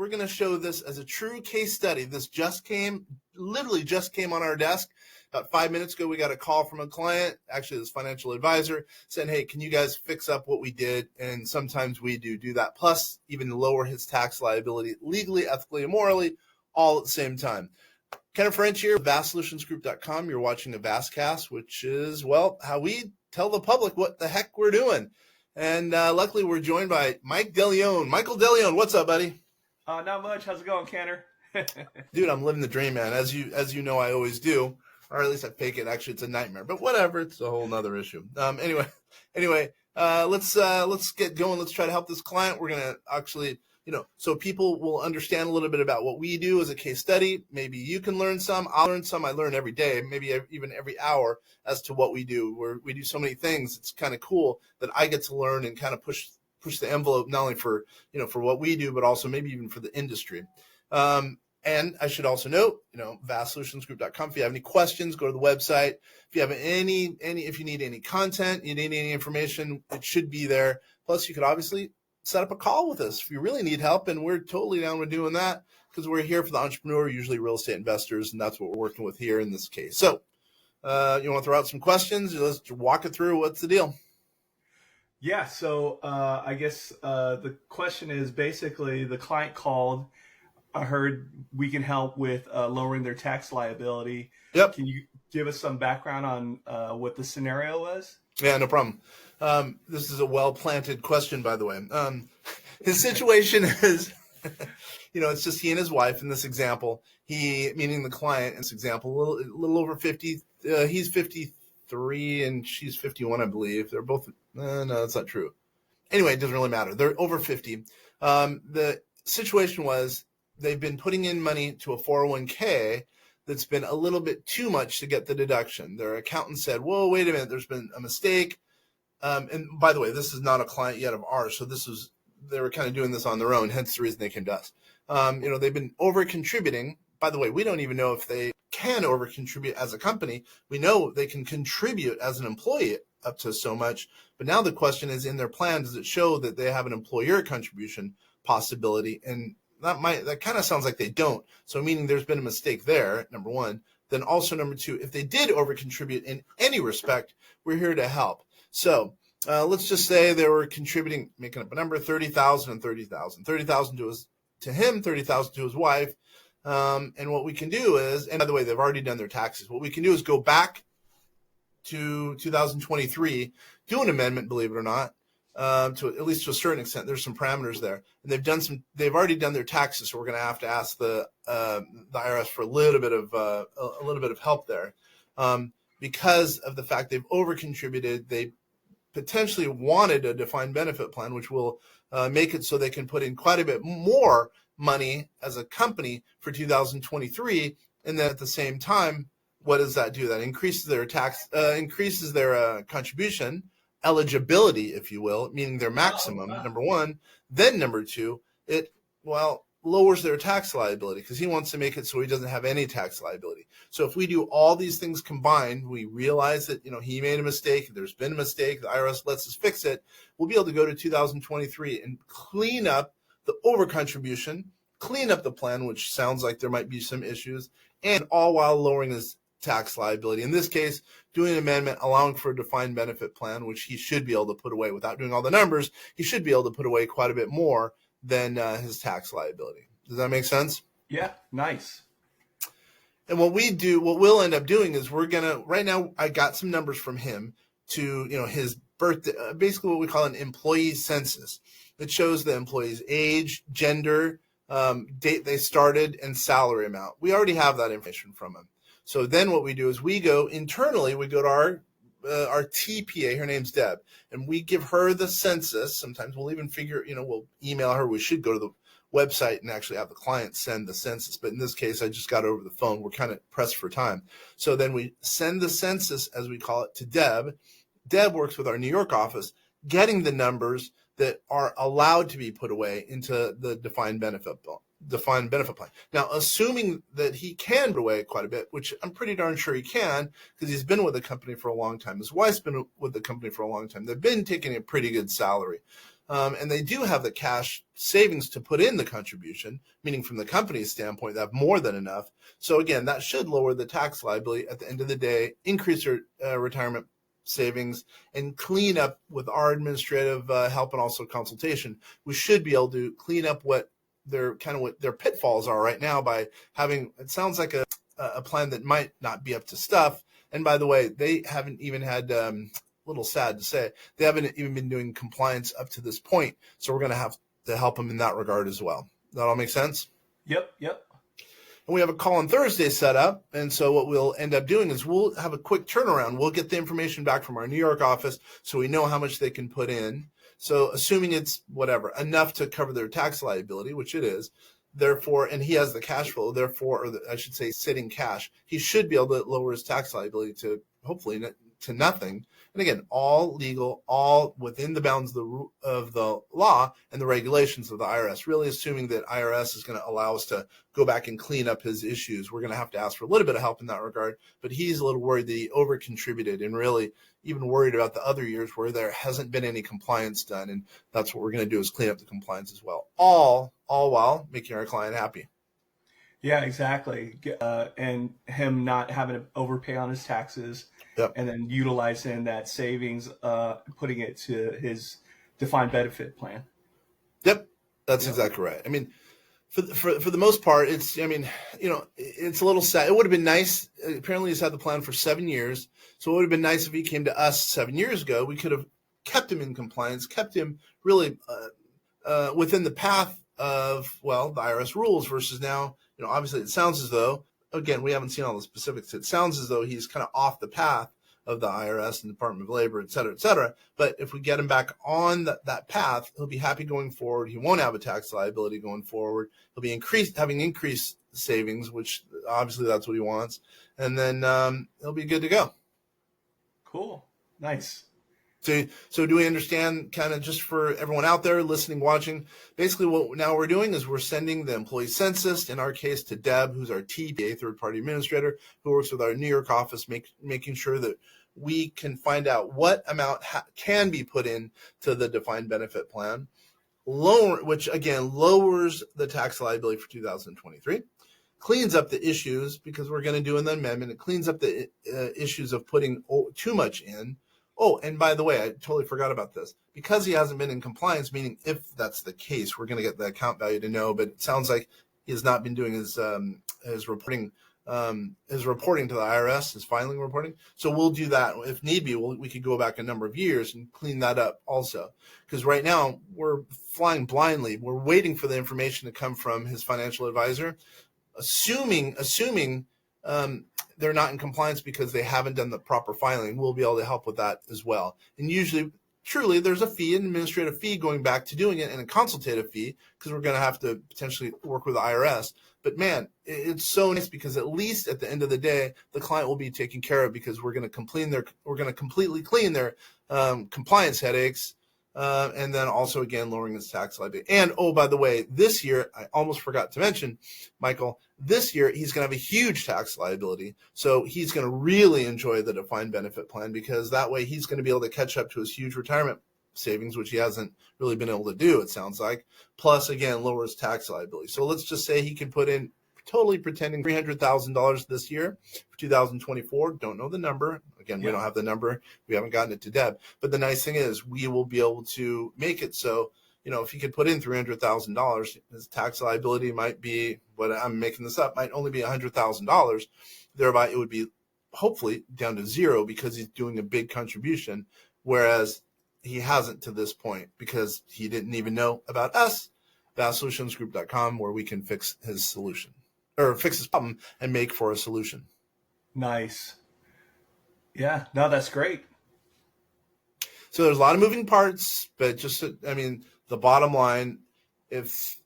we're going to show this as a true case study. This literally just came on our desk. About 5 minutes ago, we got a call from a client, actually this financial advisor, saying, hey, can you guys fix up what we did? And sometimes we do that, plus even lower his tax liability legally, ethically, and morally, all at the same time. Ken French here, vastsolutionsgroup.com. You're watching a Vastcast, which is, well, how we tell the public what the heck we're doing. And luckily, we're joined by Mike DeLeon. Michael DeLeon, what's up, buddy? Not much. How's it going, Kenner? Dude, I'm living the dream, man. As you know, I always do. Or at least I fake it. Actually, it's a nightmare. But whatever, it's a whole nother issue. Anyway, let's get going. Let's try to help this client. We're gonna actually, so people will understand a little bit about what we do as a case study. Maybe you can learn some. I'll learn some. I learn every day, maybe even every hour, as to what we do. We do so many things. It's kind of cool that I get to learn and kind of push the envelope, not only for for what we do, but also maybe even for the industry. And I should also note, vastsolutionsgroup.com. If you have any questions, go to the website. If you have if you need any content, you need any information, it should be there. Plus, you could obviously set up a call with us if you really need help, and we're totally down with doing that because we're here for the entrepreneur, usually real estate investors, and that's what we're working with here in this case. So, you want to throw out some questions? Let's walk it through. What's the deal? Yeah. So I guess the question is basically the client called. I heard we can help with lowering their tax liability. Yep. Can you give us some background on what the scenario was? Yeah, no problem. This is a well-planted question, by the way. His situation is, it's just he and his wife in this example. He, meaning the client in this example, a little over 50. He's 53 and she's 51, I believe. They're both, no, that's not true. Anyway, it doesn't really matter. They're over 50. The situation was, they've been putting in money to a 401k that's been a little bit too much to get the deduction. Their accountant said, whoa, wait a minute, there's been a mistake. And by the way, this is not a client yet of ours. So they were kind of doing this on their own, hence the reason they came to us. They've been over contributing. By the way, we don't even know if they can over contribute as a company. We know they can contribute as an employee up to so much. But now the question is, in their plan, does it show that they have an employer contribution possibility? And that kind of sounds like they don't. So meaning there's been a mistake there, number one. Then also number two, if they did over contribute in any respect, we're here to help. So let's just say they were contributing, making up a number, 30,000 and 30,000. 30,000 to him, 30,000 to his wife. And what we can do is, and by the way, they've already done their taxes. What we can do is go back to 2023, do an amendment, believe it or not. To at least to a certain extent, there's some parameters there, and they've already done their taxes. So we're going to have to ask the IRS for a little bit of help there, because of the fact they've over contributed. They potentially wanted a defined benefit plan, which will make it so they can put in quite a bit more money as a company for 2023, and then at the same time, what does that do? That increases their contribution eligibility, if you will, meaning their maximum, number one. Then number two, it lowers their tax liability because he wants to make it so he doesn't have any tax liability. So if we do all these things combined, we realize that he made a mistake, there's been a mistake, the IRS lets us fix it, we'll be able to go to 2023 and clean up the over contribution, clean up the plan, which sounds like there might be some issues, and all while lowering his tax liability. In this case, doing an amendment allowing for a defined benefit plan, which he should be able to put away without doing all the numbers. He should be able to put away quite a bit more than his tax liability. Does that make sense? Yeah, nice. And what we'll end up doing is right now, I got some numbers from him to, his birthday, basically what we call an employee census. It shows the employee's age, gender, date they started, and salary amount. We already have that information from him. So then what we do is we go internally, we go to our TPA, her name's Deb, and we give her the census. Sometimes we'll even we'll email her. We should go to the website and actually have the client send the census. But in this case, I just got it over the phone. We're kind of pressed for time. So then we send the census, as we call it, to Deb. Deb works with our New York office, getting the numbers that are allowed to be put away into the defined benefit plan. Now, assuming that he can put away quite a bit, which I'm pretty darn sure he can, because he's been with the company for a long time. His wife's been with the company for a long time. They've been taking a pretty good salary. and they do have the cash savings to put in the contribution, meaning from the company's standpoint, they have more than enough. So again, that should lower the tax liability at the end of the day, increase their retirement savings, and clean up with our administrative help and also consultation. We should be able to clean up what their pitfalls are right now by having, it sounds like a plan that might not be up to stuff. And by the way, they haven't even had, a little sad to say, they haven't even been doing compliance up to this point. So we're going to have to help them in that regard as well. That all make sense? Yep. And we have a call on Thursday set up. And so what we'll end up doing is we'll have a quick turnaround. We'll get the information back from our New York office so we know how much they can put in. So assuming it's whatever, enough to cover their tax liability, which it is, therefore, and he has the cash flow, therefore, I should say sitting cash, he should be able to lower his tax liability to hopefully to nothing. And again, all legal, all within the bounds of the law and the regulations of the IRS, really assuming that IRS is going to allow us to go back and clean up his issues. We're going to have to ask for a little bit of help in that regard, but he's a little worried that he over-contributed and really even worried about the other years where there hasn't been any compliance done. And that's what we're going to do is clean up the compliance as well, all while making our client happy. Yeah, exactly. And him not having to overpay on his taxes. Yep. And then utilizing that savings, putting it to his defined benefit plan. Yep, that's exactly right. I mean, for the most part, it's a little sad. It would have been nice. Apparently, he's had the plan for 7 years, so it would have been nice if he came to us 7 years ago. We could have kept him in compliance, kept him really within the path of the IRS rules. Versus now, obviously, it sounds as though, again, we haven't seen all the specifics. It sounds as though he's kind of off the path of the IRS and Department of Labor, et cetera, et cetera. But if we get him back on that path, he'll be happy going forward. He won't have a tax liability going forward. He'll be having increased savings, which obviously that's what he wants. And then he'll be good to go. Cool. Nice. So do we understand, kind of just for everyone out there listening, watching, basically what now we're doing is we're sending the employee census, in our case, to Deb, who's our TPA, third-party administrator, who works with our New York office, making sure that we can find out what amount can be put in to the defined benefit plan, which again lowers the tax liability for 2023, cleans up the issues because we're going to do an amendment. It cleans up the issues of putting too much in. Oh, and by the way, I totally forgot about this. Because he hasn't been in compliance, meaning if that's the case, we're going to get the account value to know. But it sounds like he has not been doing his reporting to the IRS, his filing reporting. So we'll do that if need be. We could go back a number of years and clean that up also. Because right now we're flying blindly. We're waiting for the information to come from his financial advisor, assuming they're not in compliance because they haven't done the proper filing. We'll be able to help with that as well. And usually, truly, there's a fee, an administrative fee going back to doing it, and a consultative fee because we're going to have to potentially work with the IRS. But man, it's so nice because at least at the end of the day, the client will be taken care of because we're going to completely clean their compliance headaches. And then also, again, lowering his tax liability. And, oh, by the way, this year, I almost forgot to mention, Michael, this year he's going to have a huge tax liability. So he's going to really enjoy the defined benefit plan because that way he's going to be able to catch up to his huge retirement savings, which he hasn't really been able to do, it sounds like. Plus, again, lower his tax liability. So let's just say he can put in, totally pretending, $300,000 this year for 2024. Don't know the number. Again, we don't have the number. We haven't gotten it to Deb. But the nice thing is we will be able to make it so, if he could put in $300,000, his tax liability might be, I'm making this up, might only be $100,000. Thereby, it would be hopefully down to zero because he's doing a big contribution, whereas he hasn't to this point because he didn't even know about us, vastsolutionsgroup.com, where we can fix his solution. Or fix his problem and make for a solution. Nice. Yeah, no, that's great. So there's a lot of moving parts, but the bottom line, if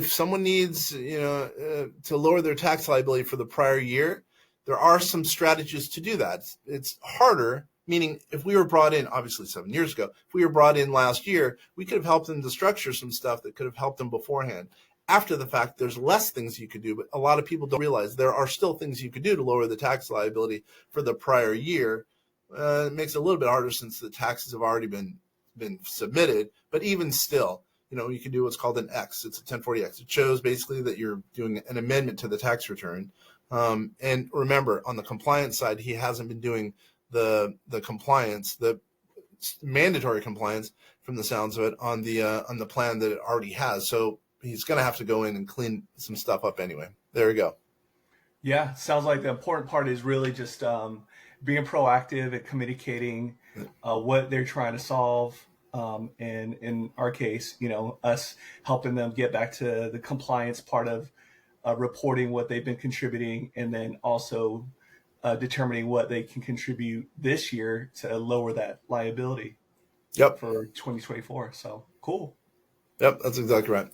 someone needs, to lower their tax liability for the prior year, there are some strategies to do that. It's harder, meaning if we were brought in, obviously 7 years ago, if we were brought in last year, we could have helped them to structure some stuff that could have helped them beforehand. After the fact, there's less things you could do, but a lot of people don't realize there are still things you could do to lower the tax liability for the prior year. It makes it a little bit harder since the taxes have already been been submitted. But even still, you can do what's called an X. It's a 1040X. It shows basically that you're doing an amendment to the tax return. And remember, on the compliance side, he hasn't been doing the compliance, the mandatory compliance, from the sounds of it, on the plan that it already has. So he's going to have to go in and clean some stuff up anyway. There we go. Yeah, sounds like the important part is really just being proactive and communicating what they're trying to solve. And in our case, us helping them get back to the compliance part of reporting what they've been contributing, and then also determining what they can contribute this year to lower that liability. Yep. For 2024. So cool. Yep, that's exactly right.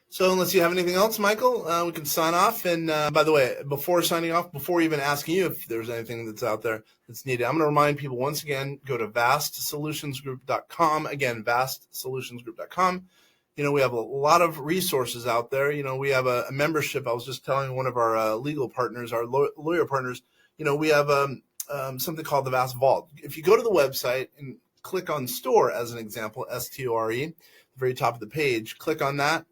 So unless you have anything else, Michael, we can sign off. And by the way, before signing off, before even asking you if there's anything that's out there that's needed, I'm going to remind people once again, go to vastsolutionsgroup.com. Again, vastsolutionsgroup.com. We have a lot of resources out there. We have a membership. I was just telling one of our legal partners, our lawyer partners, we have something called the Vast Vault. If you go to the website and click on store as an example, STORE, the very top of the page, click on that.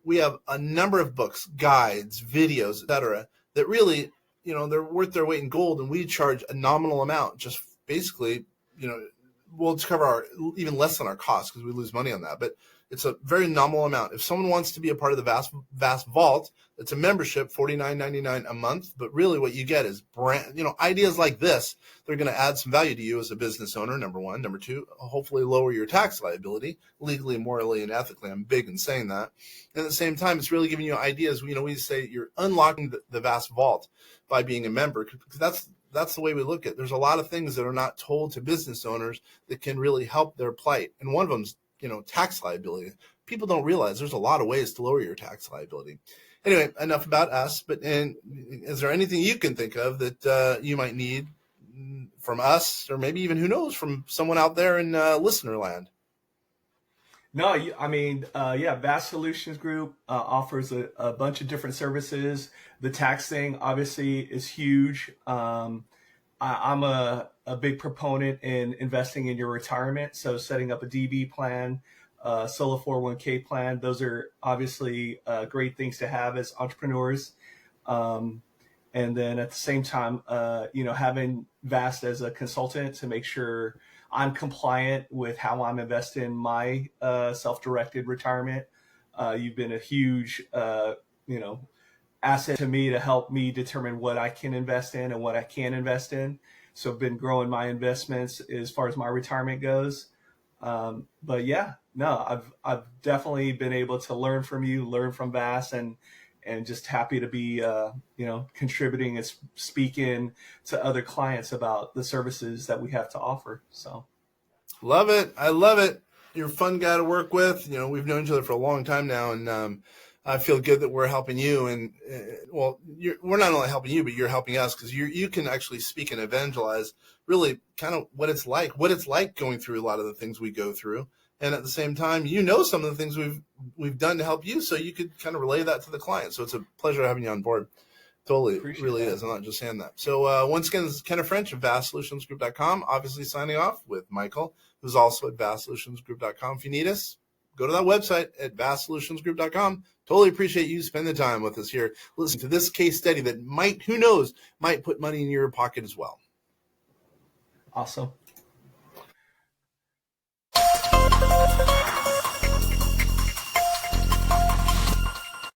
We have a number of books, guides, videos, etc., that really, they're worth their weight in gold, and we charge a nominal amount. Just basically, we'll cover even less than our costs because we lose money on that. But it's a very nominal amount. If someone wants to be a part of the Vast Vault, it's a membership, $49.99 a month. But really, what you get is ideas like this. They're going to add some value to you as a business owner. Number one, number two, hopefully lower your tax liability legally, morally, and ethically. I'm big in saying that. And at the same time, it's really giving you ideas. We say you're unlocking the Vast Vault by being a member, because that's the way we look at it. There's a lot of things that are not told to business owners that can really help their plight. And one of them's tax liability. People don't realize there's a lot of ways to lower your tax liability. Anyway, enough about us. But is there anything you can think of that you might need from us, or maybe even, who knows, from someone out there in listener land? No, Vast Solutions Group offers a bunch of different services. The tax thing obviously is huge. I'm a big proponent in investing in your retirement. So setting up a DB plan, solo 401k plan, those are obviously great things to have as entrepreneurs. And then at the same time, having Vast as a consultant to make sure I'm compliant with how I'm investing my self-directed retirement. You've been a huge, asset to me to help me determine what I can invest in and what I can't invest in. So I've been growing my investments as far as my retirement goes. But yeah, no, I've definitely been able to learn from you, learn from Vast, and just happy to be, contributing and speaking to other clients about the services that we have to offer. So. Love it. I love it. You're a fun guy to work with. We've known each other for a long time now, and I feel good that we're helping you. And we're not only helping you, but you're helping us, because you can actually speak and evangelize really kind of what it's like going through a lot of the things we go through. And at the same time, some of the things we've done to help you, so you could kind of relay that to the client. So it's a pleasure having you on board. Totally. Appreciate it really that. Is. I'm not just saying that. So once again, this is Kenneth French of vastsolutionsgroup.com, obviously signing off with Michael, who's also at vastsolutionsgroup.com. If you need us, go to that website at vastsolutionsgroup.com. Totally appreciate you spending the time with us here. Listen to this case study that might put money in your pocket as well. Awesome.